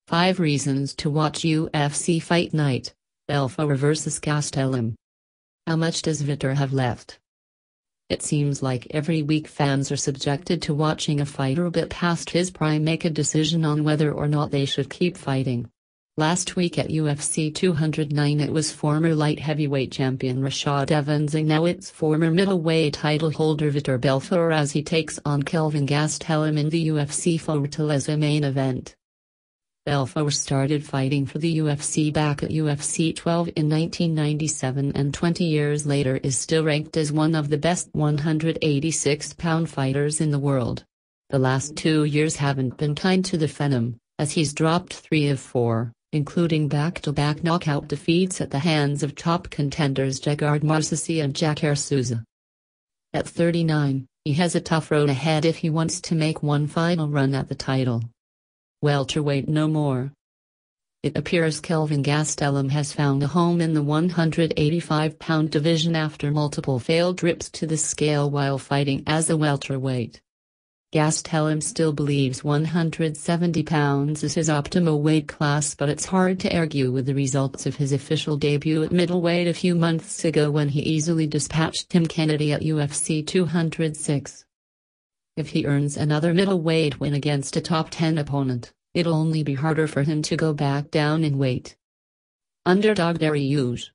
5 reasons to watch UFC Fight Night, Belfort vs Gastelum. How much does Vitor have left? It seems like every week fans are subjected to watching a fighter a bit past his prime make a decision on whether or not they should keep fighting. Last week at UFC 209 it was former light heavyweight champion Rashad Evans and now it's former middleweight title holder Vitor Belfort as he takes on Kelvin Gastelum in the UFC Fortaleza main event. Belfort started fighting for the UFC back at UFC 12 in 1997 and 20 years later is still ranked as one of the best 186-pound fighters in the world. The last 2 years haven't been kind to the Phenom, as he's dropped 3 of 4, including back-to-back knockout defeats at the hands of top contenders Gegard, Mousasi and Jacare Souza. At 39, he has a tough road ahead if he wants to make one final run at the title. Welterweight no more. It appears Kelvin Gastelum has found a home in the 185-pound division after multiple failed trips to the scale while fighting as a welterweight. Gastelum still believes 170 pounds is his optimal weight class, but it's hard to argue with the results of his official debut at middleweight a few months ago when he easily dispatched Tim Kennedy at UFC 206. If he earns another middleweight win against a top 10 opponent, it'll only be harder for him to go back down in weight. Underdog Dariush.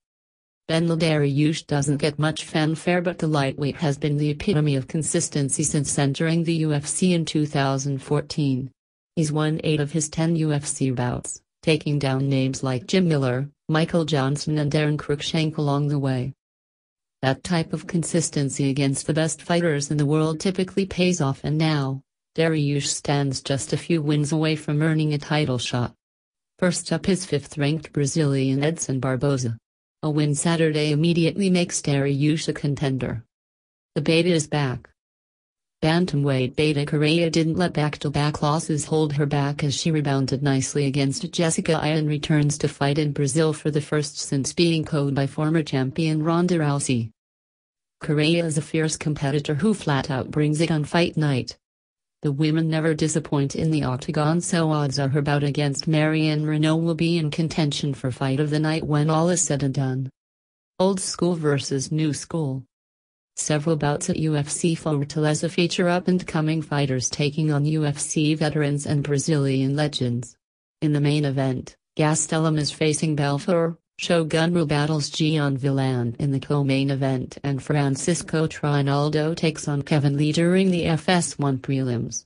Beneil Dariush doesn't get much fanfare, but the lightweight has been the epitome of consistency since entering the UFC in 2014. He's won 8 of his 10 UFC bouts, taking down names like Jim Miller, Michael Johnson and Darren Cruikshank along the way. That type of consistency against the best fighters in the world typically pays off, and now, Dariush stands just a few wins away from earning a title shot. First up is 5th-ranked Brazilian Edson Barboza. A win Saturday immediately makes Dariush a contender. The beta is back. Bantamweight Jacare didn't let back-to-back losses hold her back as she rebounded nicely against Jacare and returns to fight in Brazil for the first since being coached by former champion Ronda Rousey. Jacare is a fierce competitor who flat-out brings it on fight night. The women never disappoint in the octagon, so odds are her bout against Marion Renault will be in contention for fight of the night when all is said and done. Old school versus new school. Several bouts at UFC Fortaleza feature up-and-coming fighters taking on UFC veterans and Brazilian legends. In the main event, Gastelum is facing Belfort, Shogun battles Gian Villani in the co-main event, and Francisco Trinaldo takes on Kevin Lee during the FS1 prelims.